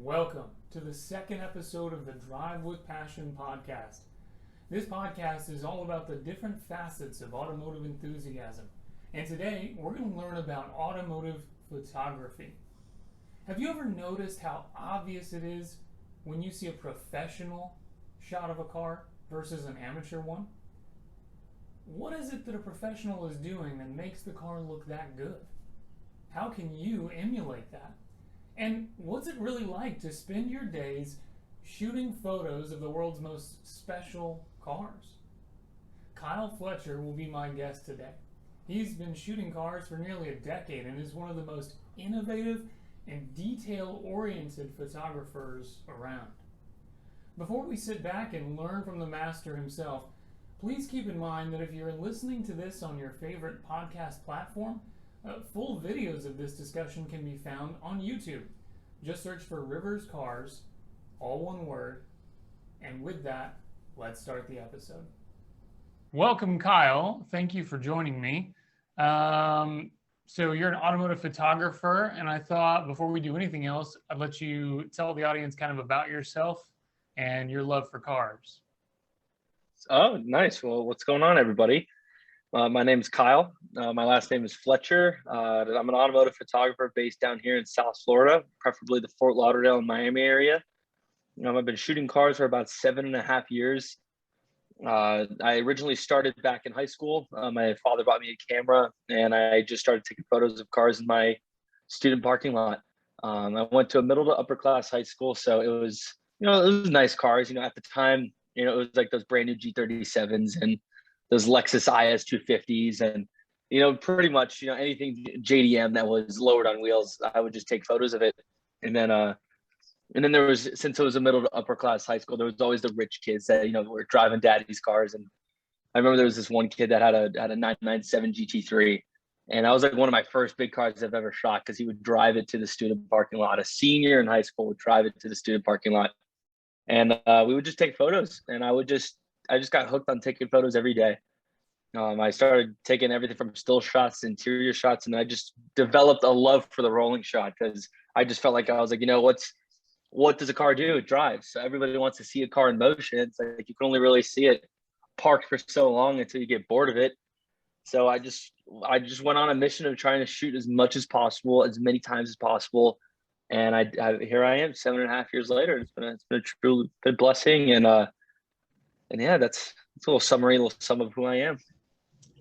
Welcome to the second episode of the Drive with Passion podcast. This podcast is all about the different facets of automotive enthusiasm. And today, we're going to learn about automotive photography. Have you ever noticed how obvious it is when you see a professional shot of a car versus an amateur one? What is it that a professional is doing that makes the car look that good? How can you emulate that? And what's it really like to spend your days shooting photos of the world's most special cars? Kyle Fletcher will be my guest today. He's been shooting cars for nearly a decade and is one of the most innovative and detail-oriented photographers around. Before we sit back and learn from the master himself, please keep in mind that if you're listening to this on your favorite podcast platform, full videos of this discussion can be found on YouTube. Just search for Rivers Cars, all one word, and with that, let's start the episode. Welcome, Kyle. Thank you for joining me. So you're an automotive photographer, and I thought before we do anything else, I'd let you tell the audience kind of about yourself and your love for cars. Oh, nice. Well, what's going on, everybody? My name's Kyle. My last name is Fletcher. I'm an automotive photographer based down here in South Florida, preferably the Fort Lauderdale and Miami area. I've been shooting cars for about 7.5 years. I originally started back in high school. My father bought me a camera, and I just started taking photos of cars in my student parking lot. I went to a middle to upper class high school, so it was nice cars. At the time, it was like those brand new G37s and those Lexus IS 250s and, pretty much, anything JDM that was lowered on wheels, I would just take photos of it. And then there was, since it was a middle to upper class high school, there was always the rich kids that, were driving daddy's cars. And I remember there was this one kid that had a 997 GT3. And that was like one of my first big cars I've ever shot because he would drive it to the student parking lot. A senior in high school would drive it to the student parking lot. And we would just take photos. And I just got hooked on taking photos every day. I started taking everything from still shots, interior shots, and I just developed a love for the rolling shot because I just felt like I was like, what does a car do? It drives. So everybody wants to see a car in motion. It's like you can only really see it parked for so long until you get bored of it. So I just went on a mission of trying to shoot as much as possible, as many times as possible. And I here I am 7.5 years later. It's been a true good blessing. And yeah, that's a little summary, a little sum of who I am.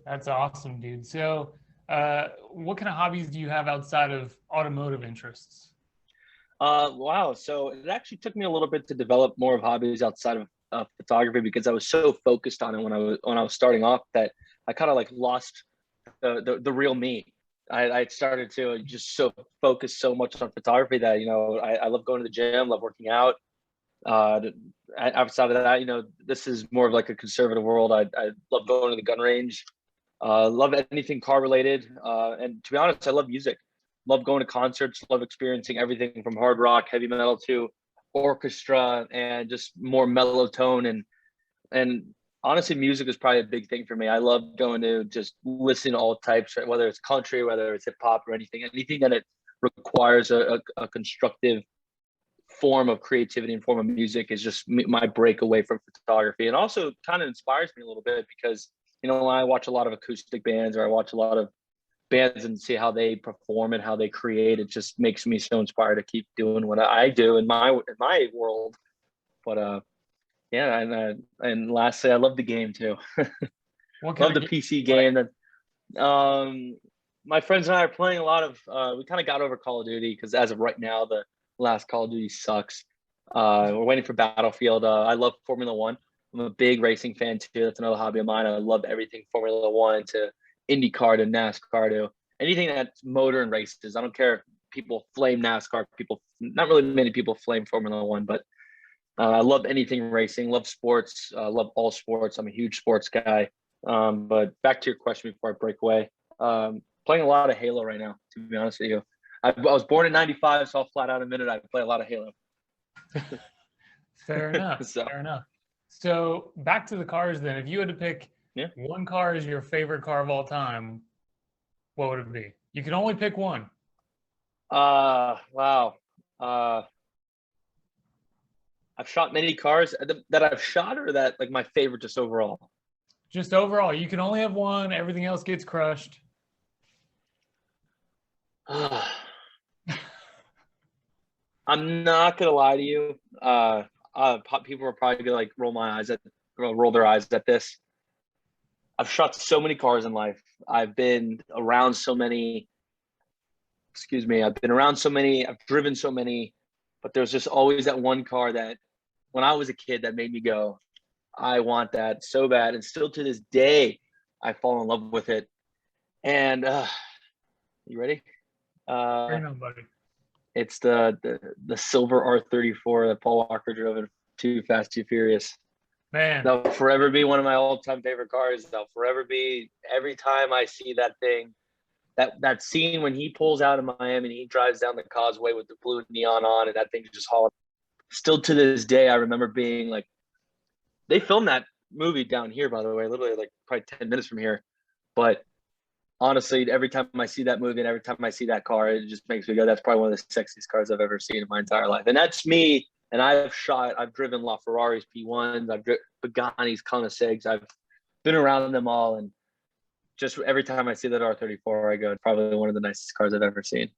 That's awesome, dude. So what kind of hobbies do you have outside of automotive interests? Wow. So it actually took me a little bit to develop more of hobbies outside of photography because I was so focused on it when I was starting off that I kind of like lost the real me. I started to just focus so much on photography that, I love going to the gym, love working out. Outside of that, this is more of like a conservative world. I love going to the gun range, love anything car related. And to be honest, I love music, love going to concerts, love experiencing everything from hard rock, heavy metal to orchestra and just more mellow tone. And honestly, music is probably a big thing for me. I love going to just listen to all types, whether it's country, whether it's hip hop or anything that it requires a constructive form of creativity and form of music is just my breakaway from photography. And also kind of inspires me a little bit because, when I watch a lot of acoustic bands or I watch a lot of bands and see how they perform and how they create, it just makes me so inspired to keep doing what I do in my world. But yeah, and lastly, I love the game too. Love the PC game. And my friends and I are playing a lot of. We kind of got over Call of Duty because as of right now, the last Call of Duty sucks. We're waiting for Battlefield. I love Formula One. I'm a big racing fan too. That's another hobby of mine. I love everything Formula One to IndyCar to NASCAR to anything that's motor and races. I don't care if people flame NASCAR. Not really many people flame Formula One, but I love anything racing. Love sports. Love all sports. I'm a huge sports guy. But back to your question before I break away. Playing a lot of Halo right now, to be honest with you. I was born in 95, so I'll flat out admit it. I play a lot of Halo. Fair enough. Fair enough. So back to the cars then. If you had to pick one car as your favorite car of all time, what would it be? You can only pick one. Wow. I've shot many cars that I've shot, or that like my favorite just overall. Just overall, you can only have one. Everything else gets crushed. I'm not gonna lie to you. People are probably gonna like roll their eyes at this. I've shot so many cars in life. I've been around so many. Excuse me. I've been around so many. I've driven so many, but there's just always that one car that, when I was a kid, that made me go, I want that so bad. And still to this day, I fall in love with it. And you ready? Bring it on, buddy. It's the silver R34 that Paul Walker drove in Too Fast, Too Furious. Man, That'll forever be one of my all-time favorite cars. That'll forever be, every time I see that thing, that scene when he pulls out of Miami and he drives down the causeway with the blue neon on, and that thing just hauled. Still to this day, I remember being like, they filmed that movie down here, by the way, literally like probably 10 minutes from here. But honestly, every time I see that movie and every time I see that car, it just makes me go, that's probably one of the sexiest cars I've ever seen in my entire life. And that's me. And I've driven LaFerrari's P1s, I've driven Pagani's Koenigseggs, I've been around them all. And just every time I see that R34, I go, it's probably one of the nicest cars I've ever seen.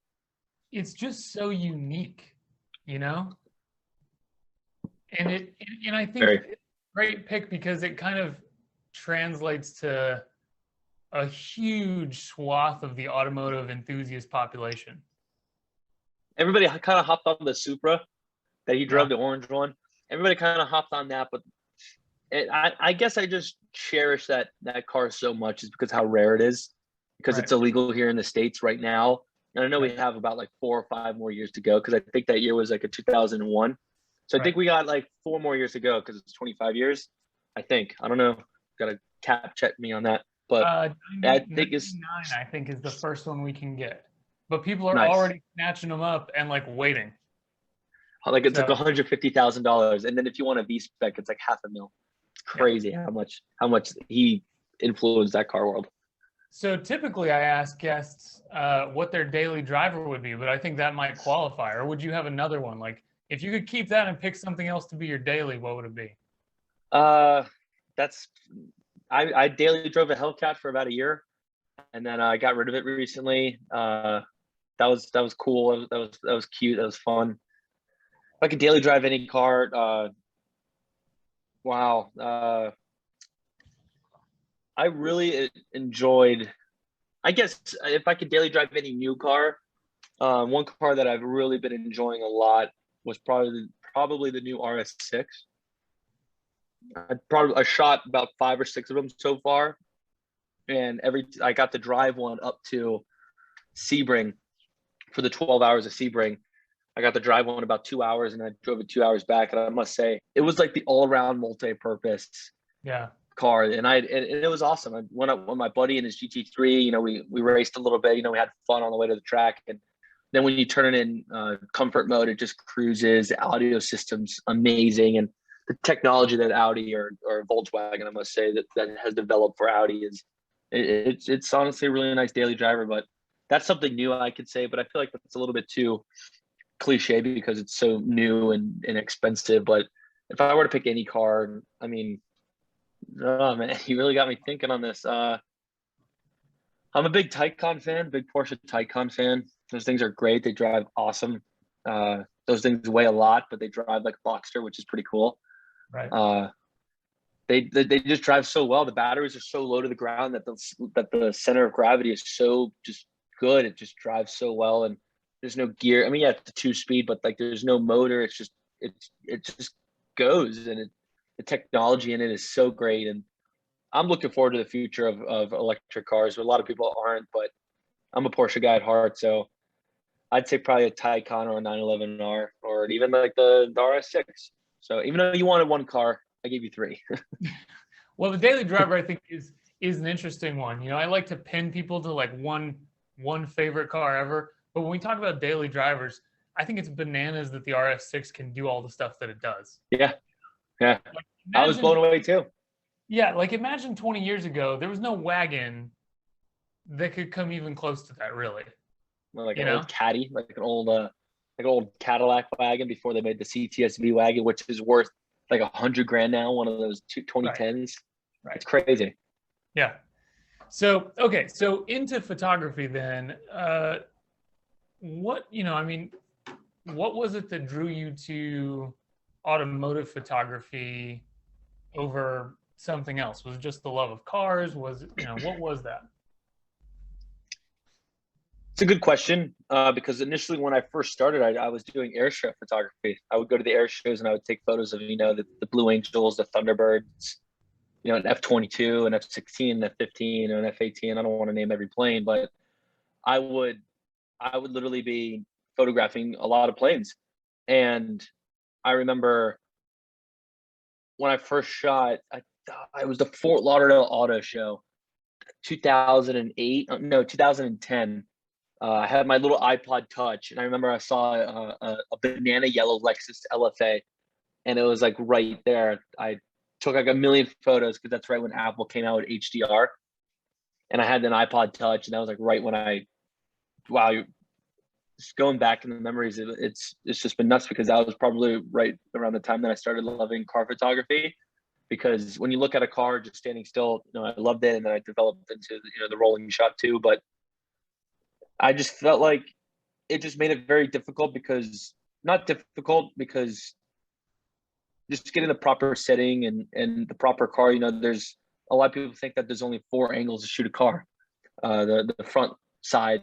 it's just so unique, you know? And I think Very. it's a great pick because it kind of translates to a huge swath of the automotive enthusiast population. Everybody kind of hopped on the Supra that he drove, Yeah. the orange one. Everybody kind of hopped on that, but I guess I just cherish that car so much is because how rare it is, because it's Right. illegal here in the States right now. And I know we Right. have about like 4 or 5 more years to go, because I think that year was like a 2001. So I think Right. we got like 4 more years to go, because it's 25 years. I think. I don't know. Got to cap check me on that. But I think it's 99, I think, is the first one we can get. But people are nice. already snatching them up and like waiting. Like it's like So, $150,000. And then if you want a V spec, it's like $500,000. It's yeah. crazy how much he influenced that car world. So typically I ask guests what their daily driver would be, but I think that might qualify. Or would you have another one? Like, if you could keep that and pick something else to be your daily, what would it be? That's I daily drove a Hellcat for about a year, and then I got rid of it recently. That was cool. That was cute. That was fun. If I could daily drive any car, wow. I really enjoyed. I guess if I could daily drive any new car, one car that I've really been enjoying a lot was probably the new RS6. I shot about 5 or 6 of them so far, and I got to drive one up to Sebring for the 12 hours of Sebring. I got to drive one about 2 hours, and I drove it 2 hours back. And I must say, it was like the all-around multi-purpose Yeah. car, and it was awesome. I went up with my buddy in his GT3. You know, we raced a little bit. You know, we had fun on the way to the track, and then when you turn it in comfort mode, it just cruises. The audio system's amazing, and the technology that Audi or Volkswagen, I must say, that has developed for Audi is it's honestly a really nice daily driver. But that's something new I could say, but I feel like that's a little bit too cliche because it's so new and expensive. But if I were to pick any car, I mean, oh man, you really got me thinking on this. I'm a big Taycan fan, big Porsche Taycan fan. Those things are great. They drive awesome. Those things weigh a lot, but they drive like a Boxster, which is pretty cool. Right. They just drive so well. The batteries are so low to the ground that the center of gravity is so just good. It just drives so well, and there's no gear. I mean, yeah, it's a 2-speed, but like there's no motor. It just goes, and the technology in it is so great. And I'm looking forward to the future of electric cars. A lot of people aren't, but I'm a Porsche guy at heart, so I'd say probably a Taycan or a 911R or even like the RS6. So even though you wanted one car, I gave you 3. Well, the daily driver I think is an interesting one. You know, I like to pin people to like one favorite car ever. But when we talk about daily drivers, I think it's bananas that the RS6 can do all the stuff that it does. Yeah. Like, I was blown away too. Yeah, like imagine 20 years ago, there was no wagon that could come even close to that, really. Like You an know? old caddy, like an old like an old Cadillac wagon before they made the CTSV wagon, which is worth like $100,000 now. One of those 2010s. Right. It's crazy. Yeah. So, okay. So into photography then, what, I mean, what was it that drew you to automotive photography over something else? Was it just the love of cars? Was it, what was that? It's a good question because initially when I first started, I was doing air show photography. I would go to the air shows and I would take photos of, the Blue Angels, the Thunderbirds, an F-22, an F-16, an F-15, an F-18. I don't want to name every plane, but I would literally be photographing a lot of planes. And I remember when I first shot, it was the Fort Lauderdale Auto Show, 2008, no, 2010. I had my little iPod Touch, and I remember I saw a banana yellow Lexus LFA, and it was like right there. I took like a million photos because that's right when Apple came out with HDR, and I had an iPod Touch, and that was like right when wow, just going back in the memories, it's just been nuts because that was probably right around the time that I started loving car photography. Because when you look at a car just standing still, I loved it, and then I developed into the rolling shot too. But I just felt like it just made it very difficult because just getting the proper setting and the proper car. There's a lot of people think that there's only 4 angles to shoot a car: the front, side,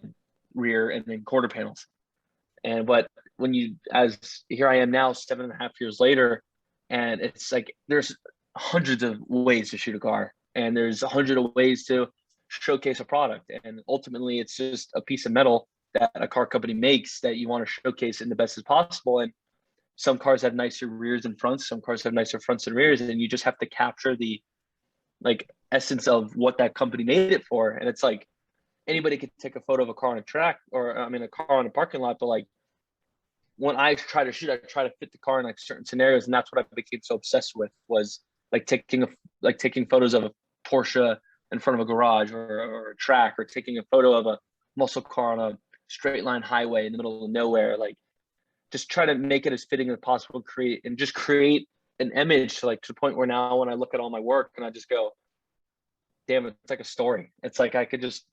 rear, and then quarter panels. But as here I am now, 7.5 years later, and it's like there's hundreds of ways to shoot a car, and there's 100 of ways to showcase a product, and ultimately it's just a piece of metal that a car company makes that you want to showcase in the best as possible. And some cars have nicer rears and fronts, some cars have nicer fronts and rears, and you just have to capture the essence of what that company made it for. And it's like anybody could take a photo of a car on a track, or a car on a parking lot, but like when I try to shoot, I try to fit the car in like certain scenarios, and that's what I became so obsessed with, was like taking photos of a Porsche in front of a garage or a track, or taking a photo of a muscle car on a straight line highway in the middle of nowhere. Like just try to make it as fitting as possible, create an image to the point where now when I look at all my work and I just go, damn, it's like a story. It's like I could just,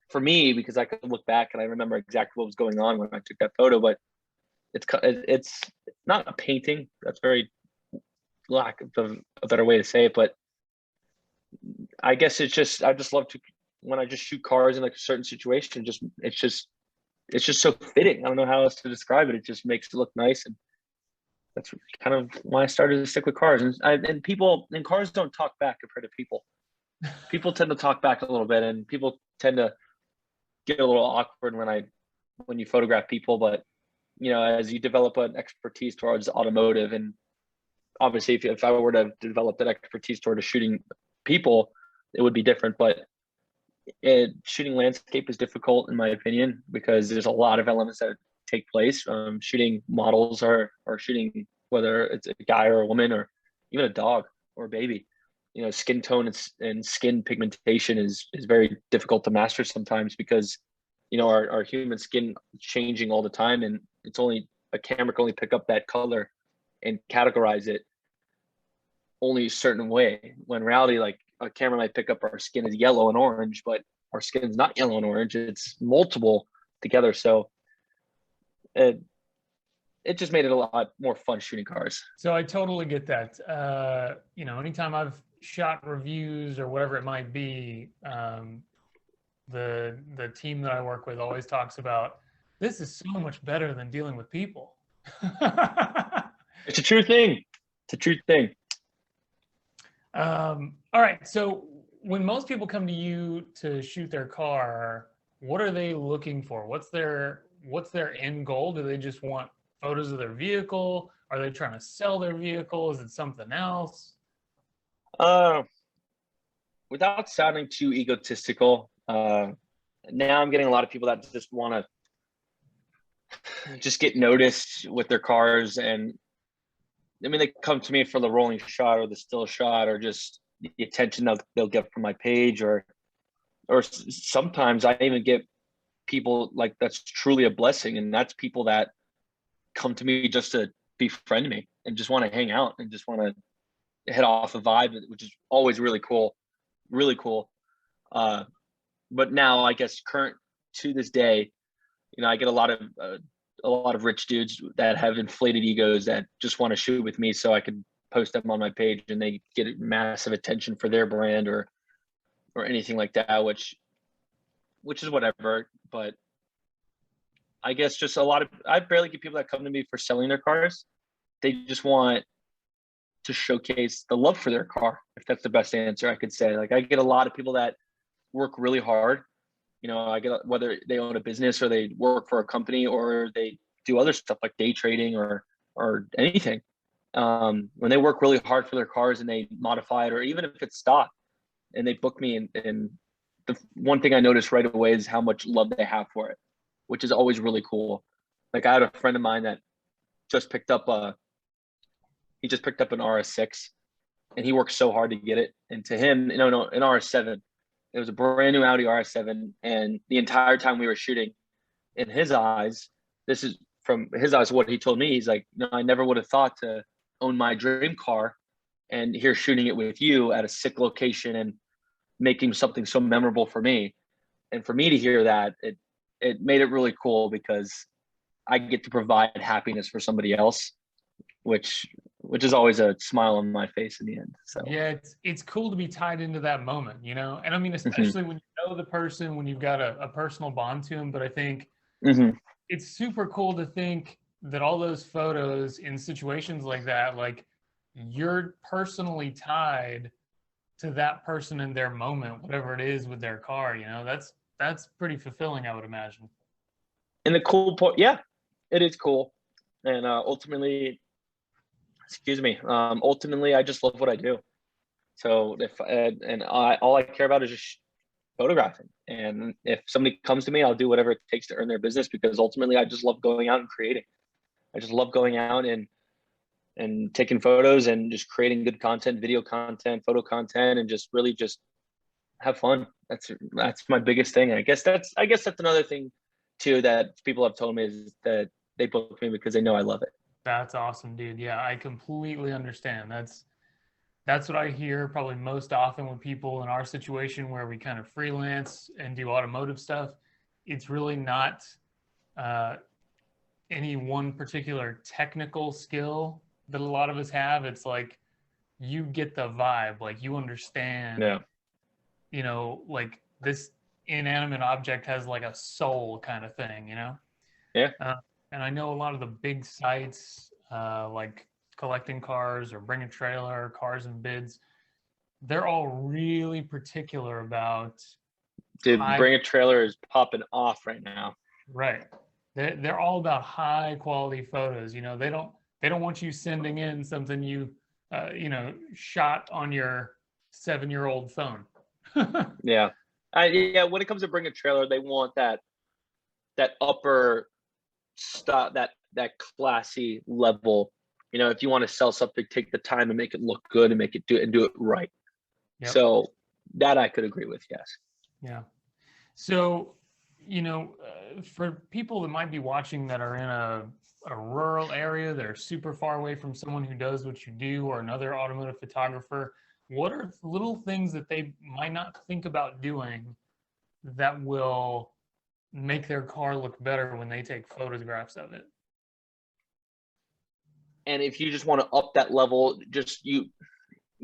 for me, because I could look back and I remember exactly what was going on when I took that photo. But it's not a painting. That's very lack of a better way to say it. But I guess I just love to, when I just shoot cars in like a certain situation, it's just so fitting. I don't know how else to describe it. It just makes it look nice, and that's kind of why I started to stick with cars. And people and cars don't talk back compared to people. People tend to talk back a little bit, and people tend to get a little awkward when you photograph people. But as you develop an expertise towards automotive, and obviously if I were to develop that expertise toward shooting people, it would be different. But shooting landscape is difficult in my opinion because there's a lot of elements that take place. Shooting models or shooting, whether it's a guy or a woman or even a dog or a baby, skin tone and skin pigmentation is very difficult to master sometimes because our human skin changing all the time, and a camera can only pick up that color and categorize it only a certain way, when in reality, like a camera might pick up our skin is yellow and orange, but our skin is not yellow and orange, it's multiple together. So it just made it a lot more fun shooting cars. So I totally get that. Anytime I've shot reviews or whatever it might be, the team that I work with always talks about, this is so much better than dealing with people. It's a true thing. It's a true thing. All right. So when most people come to you to shoot their car, what are they looking for? What's their end goal? Do they just want photos of their vehicle? Are they trying to sell their vehicle? Is it something else? Without sounding too egotistical, now I'm getting a lot of people that just want to just get noticed with their cars. And they come to me for the rolling shot or the still shot, or just the attention they'll get from my page, or sometimes I even get people like, that's truly a blessing. And that's people that come to me just to befriend me and just want to hang out and just want to hit off a vibe, which is always really cool, really cool. But now I guess current to this day, I get a lot of rich dudes that have inflated egos that just want to shoot with me so I could post them on my page and they get massive attention for their brand or anything like that, which is whatever. But I guess just I barely get people that come to me for selling their cars. They just want to showcase the love for their car, if that's the best answer I could say. Like I get a lot of people that work really hard. I get whether they own a business or they work for a company or they do other stuff like day trading or anything. When they work really hard for their cars and they modify it, or even if it's stock, and they book me, and the one thing I noticed right away is how much love they have for it, which is always really cool. Like I had a friend of mine that just picked up an RS6, and he worked so hard to get it. And to him, an RS7. It was a brand new Audi RS7, and the entire time we were shooting, in his eyes, this is from his eyes what he told me. He's like, I never would have thought to own my dream car, and here shooting it with you at a sick location and making something so memorable for me. And for me to hear that, it made it really cool because I get to provide happiness for somebody else, which is always a smile on my face in the end. So yeah, it's cool to be tied into that moment, and I mean, especially when you know the person, when you've got a personal bond to them. But I think it's super cool to think that all those photos in situations like that, like you're personally tied to that person in their moment, whatever it is with their car. That's pretty fulfilling, I would imagine. And the cool part, yeah, it is cool. And ultimately, I just love what I do. So all I care about is just photographing. And if somebody comes to me, I'll do whatever it takes to earn their business, because ultimately I just love going out and creating. I just love going out and taking photos and just creating good content, video content, photo content, and just really just have fun. That's my biggest thing. I guess that's another thing too that people have told me, is that they book me because they know I love it. That's awesome, dude. Yeah, I completely understand. That's what I hear probably most often with people in our situation where we kind of freelance and do automotive stuff. It's really not any one particular technical skill that a lot of us have. It's like you get the vibe, like you understand, like this inanimate object has like a soul kind of thing, Yeah. And I know a lot of the big sites, like Collecting Cars or Bring a Trailer, Cars and Bids, they're all really particular about. Dude, Bring a Trailer is popping off right now. Right. They're all about high quality photos. They don't want you sending in something you shot on your 7-year-old phone. Yeah. When it comes to Bring a Trailer, they want that upper stop, that classy level. If you want to sell something, take the time and make it look good and do it right. Yep. So that I could agree with. Yes. Yeah. So, for people that might be watching that are in a rural area, they're super far away from someone who does what you do or another automotive photographer, what are little things that they might not think about doing that will make their car look better when they take photographs of it? And if you just want to up that level, just you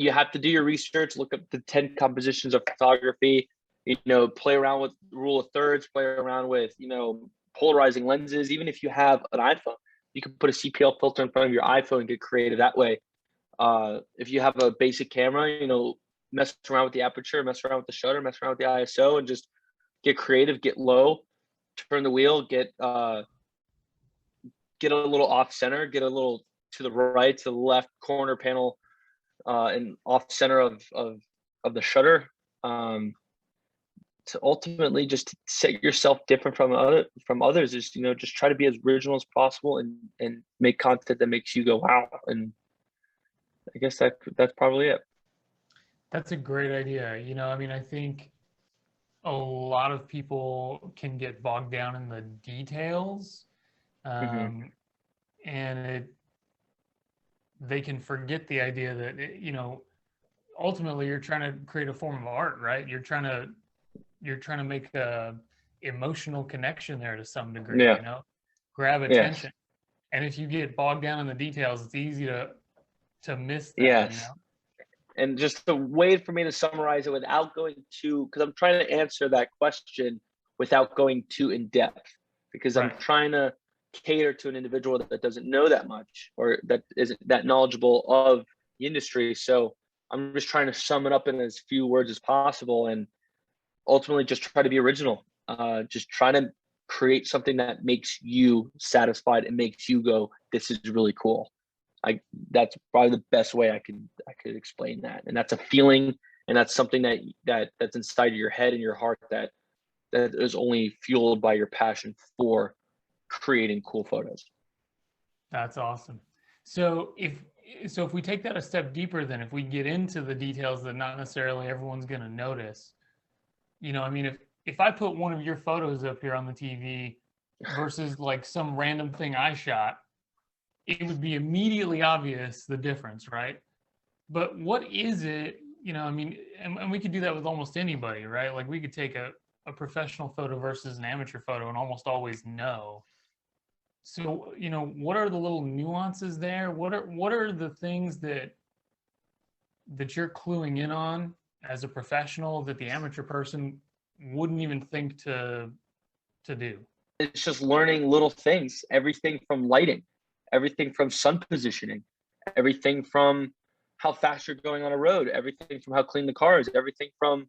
have to do your research, look up the 10 compositions of photography, play around with rule of thirds, play around with, polarizing lenses. Even if you have an iPhone, you can put a CPL filter in front of your iPhone and get creative that way. If you have a basic camera, mess around with the aperture, mess around with the shutter, mess around with the ISO, and just get creative, get low, turn the wheel, get a little off center, get a little to the right, to the left corner panel, and off center of the shutter, to ultimately just set yourself different from others. Is just try to be as original as possible and make content that makes you go wow. And I guess that's probably it. That's a great idea. I mean, I think a lot of people can get bogged down in the details. and they can forget the idea that ultimately you're trying to create a form of art, right? You're trying to make a emotional connection there to some degree, Yeah. grab Yes. attention. And if you get bogged down in the details, it's easy to miss that, Yes. And just the way for me to summarize it without going too, because I'm trying to answer that question without going too in depth, because I'm Right. trying to cater to an individual that doesn't know that much or that isn't that knowledgeable of the industry. So I'm just trying to sum it up in as few words as possible, and ultimately just try to be original. Just trying to create something that makes you satisfied and makes you go, "This is really cool." That's probably the best way I could explain that. And that's a feeling, and that's something that's inside of your head and your heart that is only fueled by your passion for creating cool photos. That's awesome. So if we take that a step deeper, then if we get into the details that not necessarily everyone's going to notice, I mean, if I put one of your photos up here on the TV versus like some random thing I shot, it would be immediately obvious the difference, right? But what is it, I mean, and we could do that with almost anybody, right? Like we could take a professional photo versus an amateur photo and almost always know. So, what are the little nuances there? What are the things that you're cluing in on as a professional that the amateur person wouldn't even think to do? It's just learning little things, everything from lighting, everything from sun positioning, everything from how fast you're going on a road, everything from how clean the car is, everything from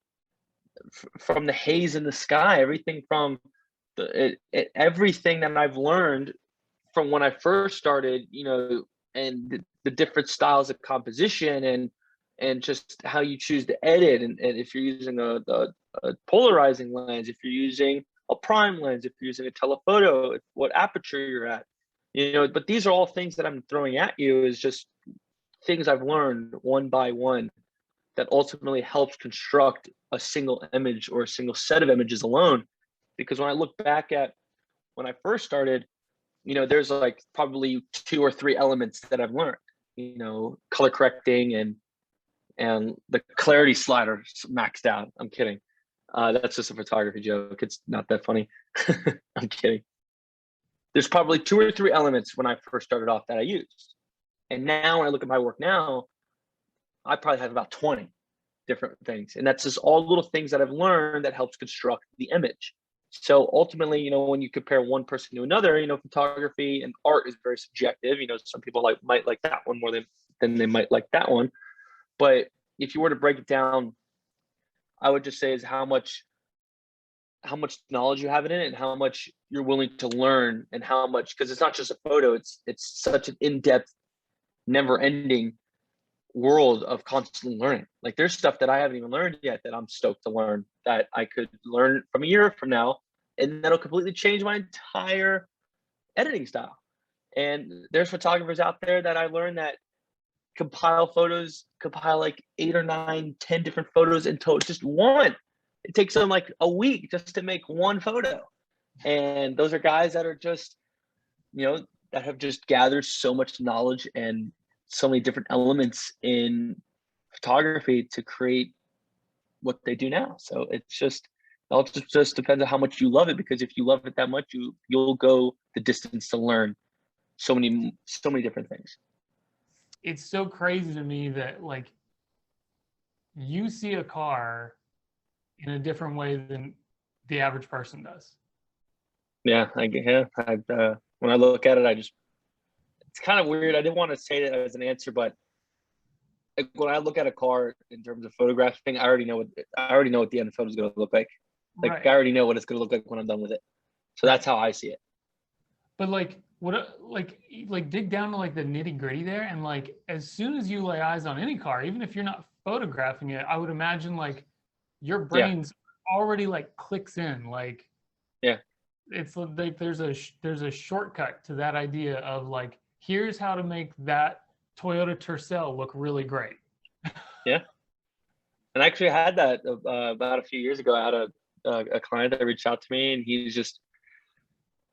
the haze in the sky, everything from everything that I've learned from when I first started, and the different styles of composition and just how you choose to edit, and if you're using a polarizing lens, if you're using a prime lens, if you're using a telephoto, what aperture you're at, but these are all things that I'm throwing at you is just things I've learned one by one that ultimately helps construct a single image or a single set of images alone. Because when I look back at when I first started, there's like probably 2 or 3 elements that I've learned, color correcting and the clarity slider maxed out. I'm kidding. That's just a photography joke. It's not that funny. I'm kidding. There's probably 2 or 3 elements when I first started off that I used. And now when I look at my work now, I probably have about 20 different things. And that's just all little things that I've learned that helps construct the image. So ultimately, when you compare one person to another, photography and art is very subjective. Some people might like that one more than they might like that one. But if you were to break it down, I would just say is how much knowledge you have in it and how much you're willing to learn, and how much, because it's not just a photo, it's such an in-depth, never-ending world of constantly learning. Like there's stuff that I haven't even learned yet that I'm stoked to learn, that I could learn from a year from now, and that'll completely change my entire editing style. And there's photographers out there that I learned that compile like 8 or 9, 10 different photos into just one. It takes them like a week just to make one photo. And those are guys that are just, that have just gathered so much knowledge and so many different elements in photography to create what they do now. So it's just, it all just depends on how much you love it, because if you love it that much, you'll go the distance to learn so many different things. It's so crazy to me that like you see a car in a different way than the average person does. Yeah, when I look at it, it's kind of weird. I didn't want to say that as an answer, but like when I look at a car in terms of photographing, I already know what the end photo is going to look like. Like Right. I already know what it's going to look like when I'm done with it. So that's how I see it. But like like dig down to like the nitty gritty there, and like as soon as you lay eyes on any car, even if you're not photographing it, I would imagine like your Yeah. brain's already like clicks in. Like Yeah. it's like there's a shortcut to that idea of like, here's how to make that Toyota Tercel look really great. Yeah. And I actually had that about a few years ago. I had a client that reached out to me, and he's just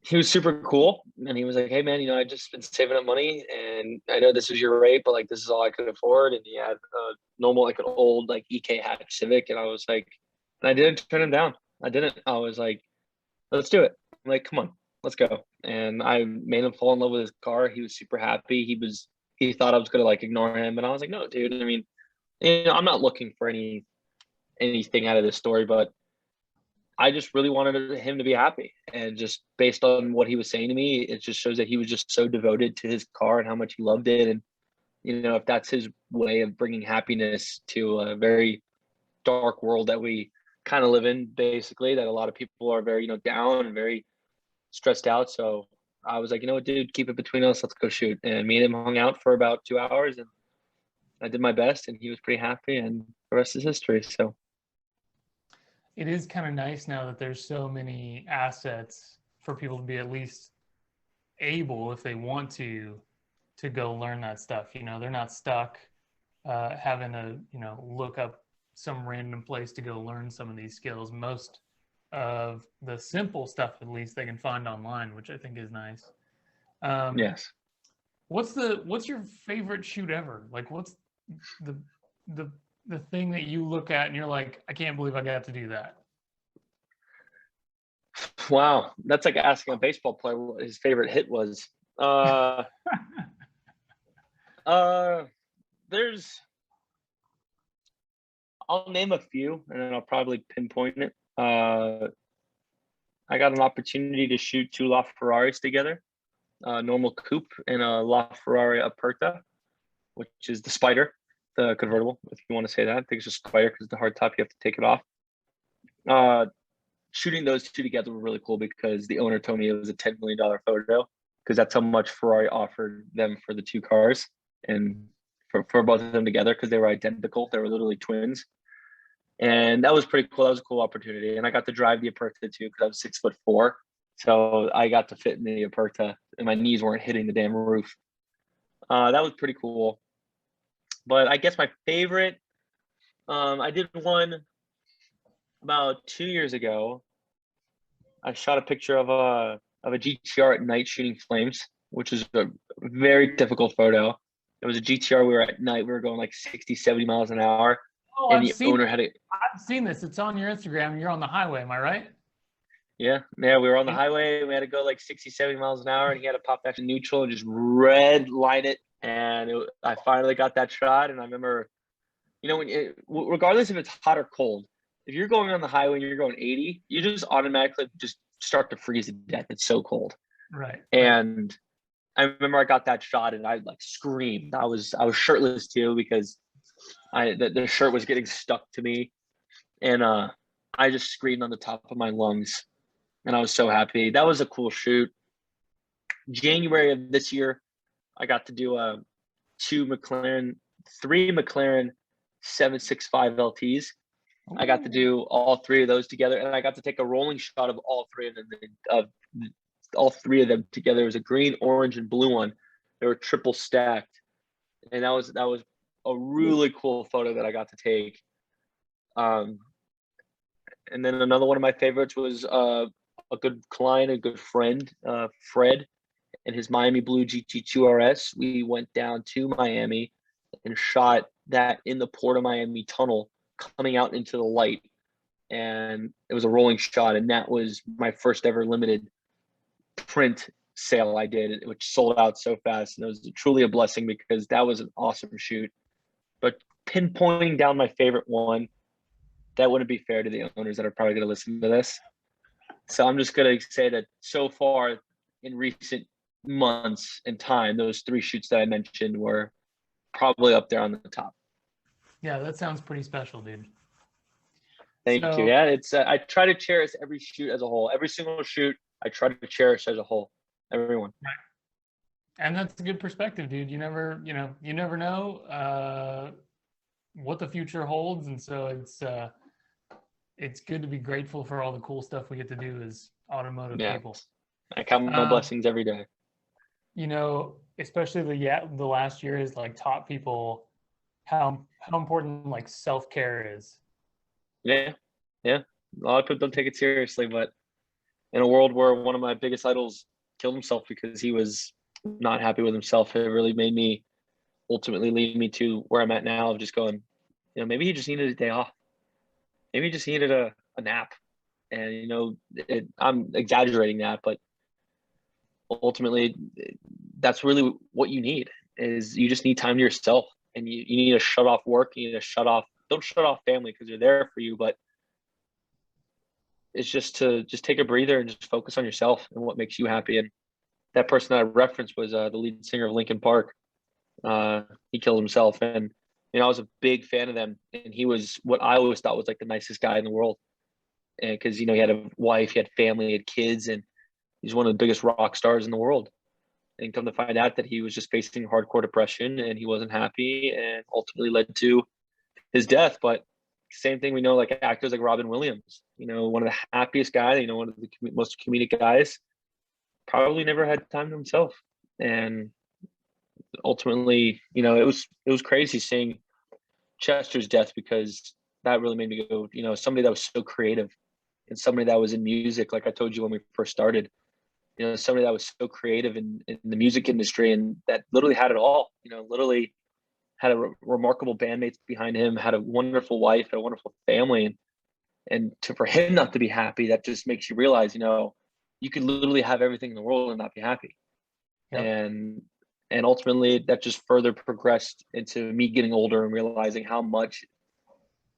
he was super cool, and he was like, "Hey man, I just been saving up money, and I know this was your rate, but like this is all I could afford." And he had a normal, like an old like EK hatch Civic, and I was like, and I didn't turn him down. I didn't. I was like, "Let's do it." I'm like, "Come on, let's go." And I made him fall in love with his car. He was super happy. He thought I was gonna like ignore him, and I was like, "No, dude. I mean, I'm not looking for anything out of this story, but I just really wanted him to be happy. And just based on what he was saying to me, it just shows that he was just so devoted to his car and how much he loved it. And, if that's his way of bringing happiness to a very dark world that we kind of live in, basically, that a lot of people are very, down and very stressed out. So I was like, what, dude, keep it between us. Let's go shoot. And me and him hung out for about 2 hours, and I did my best, and he was pretty happy, and the rest is history. So It is kind of nice now that there's so many assets for people to be at least able, if they want to go learn that stuff. They're not stuck having to, look up some random place to go learn some of these skills. Most of the simple stuff, at least, they can find online, which I think is nice. yes. What's your favorite shoot ever? Like, what's the the the thing that you look at and you're like, I can't believe I got to do that? Wow, that's like asking a baseball player what his favorite hit was. Uh, uh, there's, I'll name a few, and then I'll probably pinpoint it. I got an opportunity to shoot two LaFerraris together, a normal coupe and a LaFerrari Aperta, which is the Spider, the convertible, if you want to say that. I think it's just Spider because the hard top, you have to take it off. Shooting those two together were really cool because the owner told me it was a $10 million photo because that's how much Ferrari offered them for the two cars and for both of them together because they were identical. They were literally twins. And that was pretty cool. That was a cool opportunity. And I got to drive the Aperta too because I was 6'4". So I got to fit in the Aperta and my knees weren't hitting the damn roof. That was pretty cool. But I guess my favorite, I did one about 2 years ago. I shot a picture of a GTR at night shooting flames, which is a very difficult photo. It was a GTR. We were at night. We were going like 60, 70 miles an hour. Oh, And the owner had it. I've seen this. It's on your Instagram. You're on the highway. Am I right? Yeah. We were on the highway. We had to go like 60, 70 miles an hour, and he had to pop back to neutral and just red line it. And I finally got that shot. And I remember, regardless if it's hot or cold, if you're going on the highway and you're going 80, you just automatically just start to freeze to death. It's so cold. Right. And I remember I got that shot and I like screamed. I was shirtless too because the shirt was getting stuck to me. And I just screamed on the top of my lungs. And I was so happy. That was a cool shoot. January of this year, I got to do three McLaren 765 LTs. I got to do all three of those together, and I got to take a rolling shot of all three of them. All three of them together. It was a green, orange, and blue one. They were triple stacked, and that was a really cool photo that I got to take. And then another one of my favorites was a good client, a good friend, Fred, and his Miami Blue GT2 RS. We went down to Miami and shot that in the Port of Miami tunnel coming out into the light. And it was a rolling shot. And that was my first ever limited print sale I did, which sold out so fast. And it was truly a blessing because that was an awesome shoot. But pinpointing down my favorite one, that wouldn't be fair to the owners that are probably going to listen to this. So I'm just going to say that so far in recent months and time, those three shoots that I mentioned were probably up there on the top. Yeah, that sounds pretty special, dude. Thank you. Yeah, it's I try to cherish every shoot as a whole. Every single shoot, I try to cherish as a whole. Everyone. Right. And that's a good perspective, dude. You never know what the future holds, and so it's good to be grateful for all the cool stuff we get to do as automotive people. I count my blessings every day. Especially the last year has like taught people how important like self-care is. Yeah. A lot of people don't take it seriously, but in a world where one of my biggest idols killed himself because he was not happy with himself, it really made me ultimately lead me to where I'm at now of just going, maybe he just needed a day off. Maybe he just needed a nap. And, I'm exaggerating that, but ultimately that's really what you need is you just need time to yourself, and you need to shut off work. You need to don't shut off family because they're there for you, but it's just to just take a breather and just focus on yourself and what makes you happy. And that person that I referenced was the lead singer of Linkin Park. He killed himself, and I was a big fan of them, and he was what I always thought was like the nicest guy in the world. And because he had a wife, he had family, he had kids, and he's one of the biggest rock stars in the world. And come to find out that he was just facing hardcore depression and he wasn't happy, and ultimately led to his death. But same thing, we know like actors like Robin Williams, one of the happiest guys, one of the most comedic guys, probably never had time to himself. And ultimately, it was crazy seeing Chester's death, because that really made me go, somebody that was so creative and somebody that was in music, like I told you when we first started, somebody that was so creative in the music industry and that literally had it all, literally had remarkable bandmates behind him, had a wonderful wife, had a wonderful family. And for him not to be happy, that just makes you realize, you could literally have everything in the world and not be happy. Yep. And ultimately that just further progressed into me getting older and realizing how much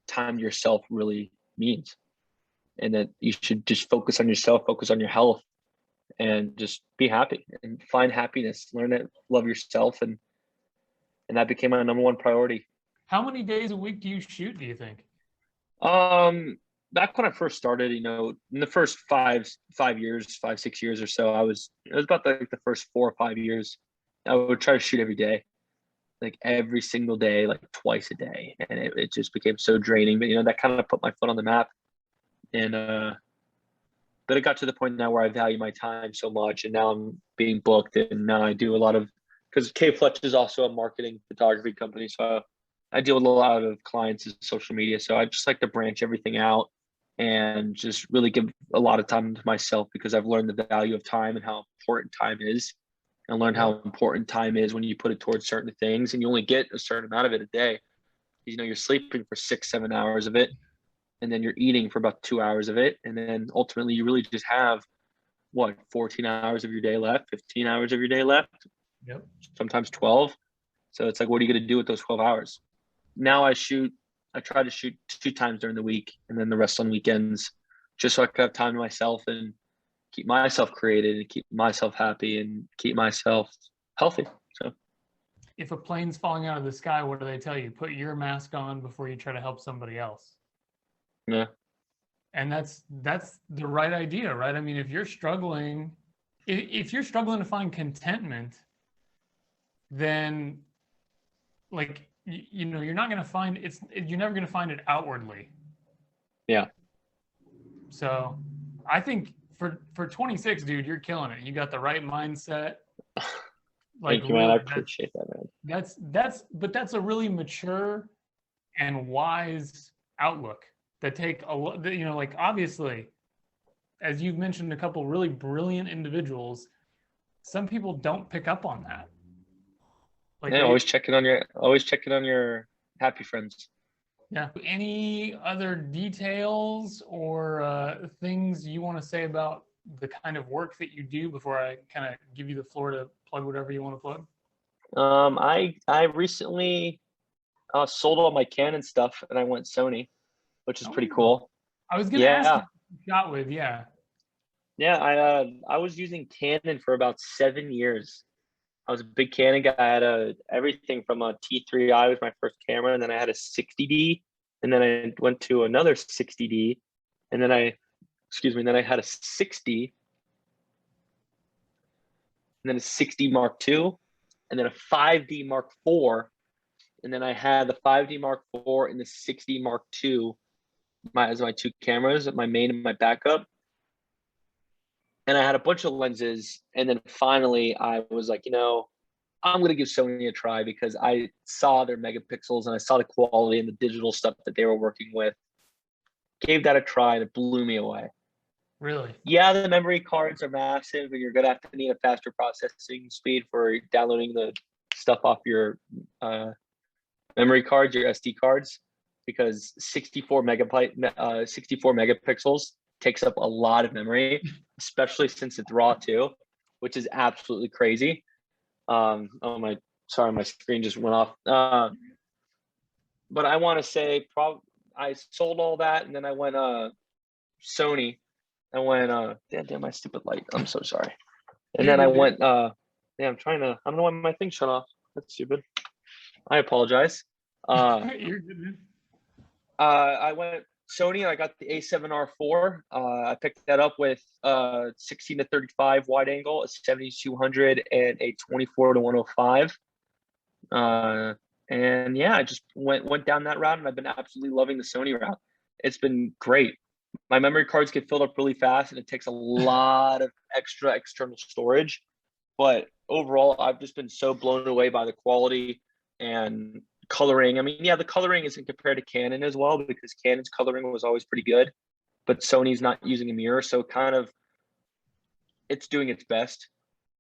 time to yourself really means. And that you should just focus on yourself, focus on your health, and just be happy and find happiness, learn to love yourself. And that became my number one priority. How many days a week do you shoot, do you think? Back when I first started, in the first 6 years or so, it was about the first 4 or 5 years, I would try to shoot every day, like every single day, like twice a day. And it just became so draining, but that kind of put my foot on the map. And, but it got to the point now where I value my time so much, and now I'm being booked, and now I do a lot of, because Fletcher is also a marketing photography company. So I deal with a lot of clients in social media. So I just like to branch everything out and just really give a lot of time to myself, because I've learned the value of time and how important time is, and learned how important time is when you put it towards certain things, and you only get a certain amount of it a day. You're sleeping for 6-7 hours of it, and then you're eating for about 2 hours of it. And then ultimately you really just have 14 hours of your day left, 15 hours of your day left. Yep. Sometimes 12. So it's like, what are you going to do with those 12 hours? Now I try to shoot 2 times during the week, and then the rest on weekends, just so I can have time to myself and keep myself created and keep myself happy and keep myself healthy. So if a plane's falling out of the sky, what do they tell you? Put your mask on before you try to help somebody else. Yeah. And that's the right idea, right? I mean, if you're struggling to find contentment, then like, you're not going to find you're never going to find it outwardly. Yeah. So I think for 26, dude, you're killing it. You got the right mindset. Like, thank you, man. I appreciate that, man. That's a really mature and wise outlook that take a lot, like, obviously, as you've mentioned, a couple really brilliant individuals, some people don't pick up on that. Like, yeah, always checking on your happy friends. Yeah. Any other details or things you want to say about the kind of work that you do before I kind of give you the floor to plug whatever you want to plug? I recently sold all my Canon stuff, and I went Sony, which is pretty cool. I was gonna ask you what you shot with, yeah. Yeah, I was using Canon for about 7 years. I was a big Canon guy. I had everything from a T3i was my first camera, and then I had a 60D, and then I went to another 60D, and then I had a 60, and then a 60 Mark II, and then a 5D Mark IV, and then I had the 5D Mark IV and the 60 Mark II as my 2 cameras, my main and my backup. And I had a bunch of lenses, and then finally I was like, I'm going to give Sony a try, because I saw their megapixels and I saw the quality and the digital stuff that they were working with. Gave that a try, and it blew me away. Really? Yeah, the memory cards are massive, and you're gonna have to need a faster processing speed for downloading the stuff off your memory cards, your SD cards, because 64 megapixels takes up a lot of memory, especially since it's raw too, which is absolutely crazy. Oh my, sorry, my screen just went off. But I want to say, I sold all that, and then I went Sony. I went damn my stupid light. I'm so sorry. And You're then I good, dude. went I'm trying to. I don't know why my thing shut off. That's stupid. I apologize. You're good, dude. I went Sony and I got the A7R4. I picked that up with 16 to 35 wide angle, a 7200, and a 24 to 105. And yeah, I just went down that route, and I've been absolutely loving the Sony route. It's been great. My memory cards get filled up really fast, and it takes a lot of extra external storage. But overall, I've just been so blown away by the quality and coloring. I mean, yeah, the coloring isn't compared to Canon as well, because Canon's coloring was always pretty good, but Sony's not using a mirror, so kind of it's doing its best.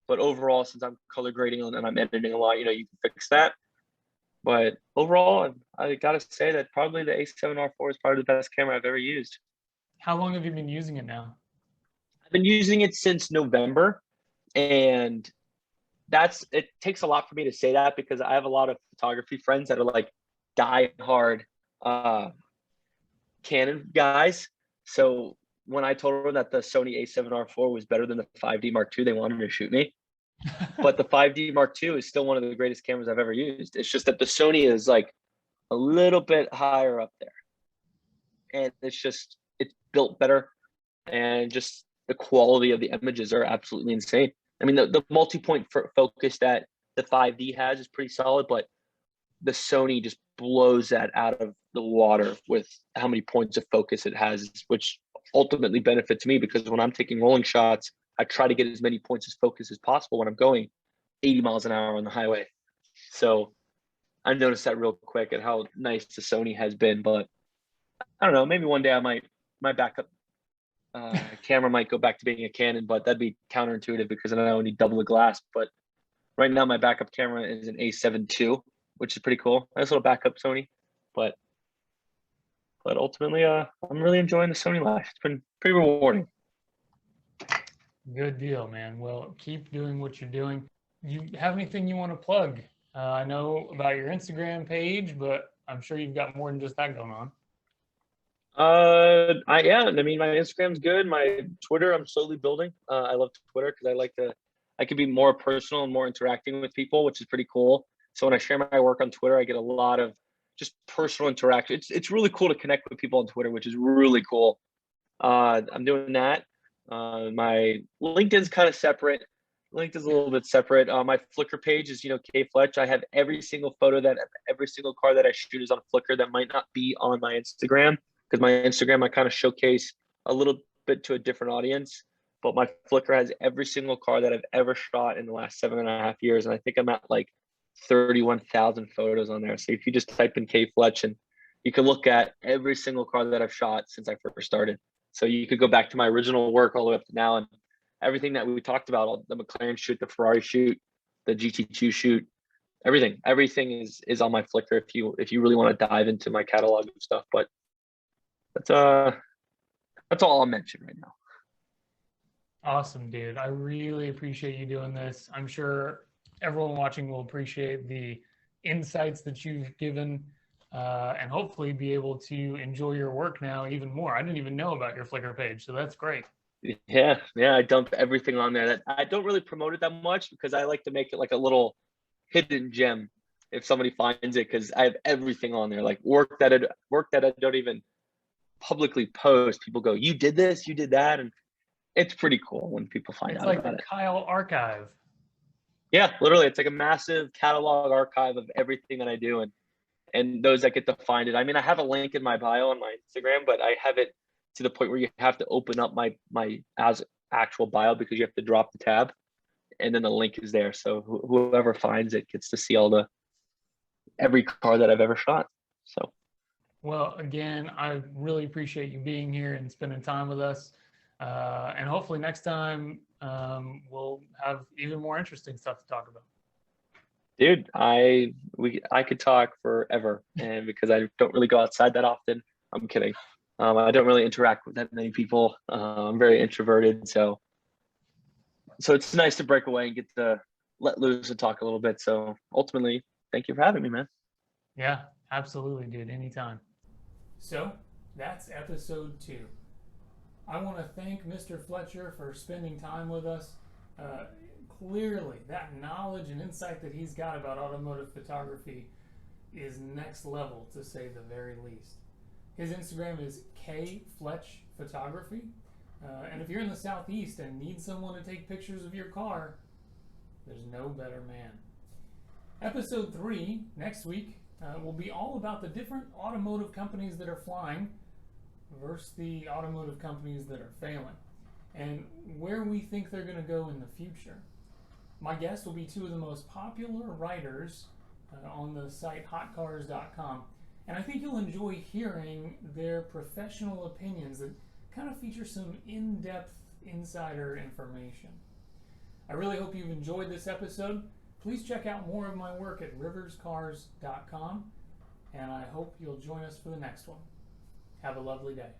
But overall, since I'm color grading and I'm editing a lot, you can fix that. But overall, I gotta say that probably the A7R4 is probably the best camera I've ever used. How long have you been using it now? I've been using it since November, and it takes a lot for me to say that, because I have a lot of photography friends that are like die-hard Canon guys. So when I told them that the Sony A7R4 was better than the 5D Mark II, they wanted to shoot me. But the 5D Mark II is still one of the greatest cameras I've ever used. It's just that the Sony is like a little bit higher up there, and it's built better, and just the quality of the images are absolutely insane. I mean, the multi-point focus that the 5D has is pretty solid, but the Sony just blows that out of the water with how many points of focus it has, which ultimately benefits me, because when I'm taking rolling shots, I try to get as many points of focus as possible when I'm going 80 miles an hour on the highway. So I noticed that real quick at how nice the Sony has been. But I don't know, maybe one day my backup camera might go back to being a Canon, but that'd be counterintuitive because then I only need double the glass. But right now my backup camera is an A7 II, which is pretty cool. Nice little backup Sony. But ultimately, I'm really enjoying the Sony life. It's been pretty rewarding. Good deal, man. Well, keep doing what you're doing. You have anything you want to plug? I know about your Instagram page, but I'm sure you've got more than just that going on. I mean, my Instagram's good. My Twitter, I'm slowly building. I love Twitter because I can be more personal and more interacting with people, which is pretty cool. So when I share my work on Twitter, I get a lot of just personal interaction. It's really cool to connect with people on Twitter, which is really cool. I'm doing that. My LinkedIn's kind of separate. LinkedIn's a little bit separate. My Flickr page is, K Fletch. I have every single every single car that I shoot is on Flickr that might not be on my Instagram, because my Instagram, I kind of showcase a little bit to a different audience. But my Flickr has every single car that I've ever shot in the last 7.5 years. And I think I'm at like 31,000 photos on there. So if you just type in K Fletch, and you can look at every single car that I've shot since I first started. So you could go back to my original work all the way up to now, and everything that we talked about, the McLaren shoot, the Ferrari shoot, the GT2 shoot, everything is on my Flickr if you really want to dive into my catalog of stuff. But that's all I'll mention right now. Awesome, dude. I really appreciate you doing this. I'm sure everyone watching will appreciate the insights that you've given, and hopefully be able to enjoy your work now even more. I didn't even know about your Flickr page, so that's great. Yeah, I dump everything on there. That I don't really promote it that much, because I like to make it like a little hidden gem if somebody finds it, because I have everything on there, like work that I don't even publicly post. People go, "You did this, you did that," and it's pretty cool when people find out It's like about the it. Kyle archive. Yeah, literally, it's like a massive catalog archive of everything that I do, and those that get to find it. I mean, I have a link in my bio on my Instagram, but I have it to the point where you have to open up my as actual bio, because you have to drop the tab, and then the link is there. So whoever finds it gets to see every car that I've ever shot. So, Well, again, I really appreciate you being here and spending time with us. And hopefully next time we'll have even more interesting stuff to talk about. Dude, I could talk forever, and because I don't really go outside that often. I'm kidding. I don't really interact with that many people. I'm very introverted, so it's nice to break away and get to let loose and talk a little bit. So ultimately, thank you for having me, man. Yeah, absolutely, dude. Anytime. So that's episode 2. I want to thank Mr. Fletcher for spending time with us. Clearly, that knowledge and insight that he's got about automotive photography is next level, to say the very least. His Instagram is kfletchphotography. And if you're in the Southeast and need someone to take pictures of your car, there's no better man. Episode 3, next week, will be all about the different automotive companies that are flying versus the automotive companies that are failing, and where we think they're going to go in the future. My guests will be 2 of the most popular writers on the site hotcars.com, and I think you'll enjoy hearing their professional opinions that kind of feature some in-depth insider information. I really hope you've enjoyed this episode. Please check out more of my work at riverscars.com, and I hope you'll join us for the next one. Have a lovely day.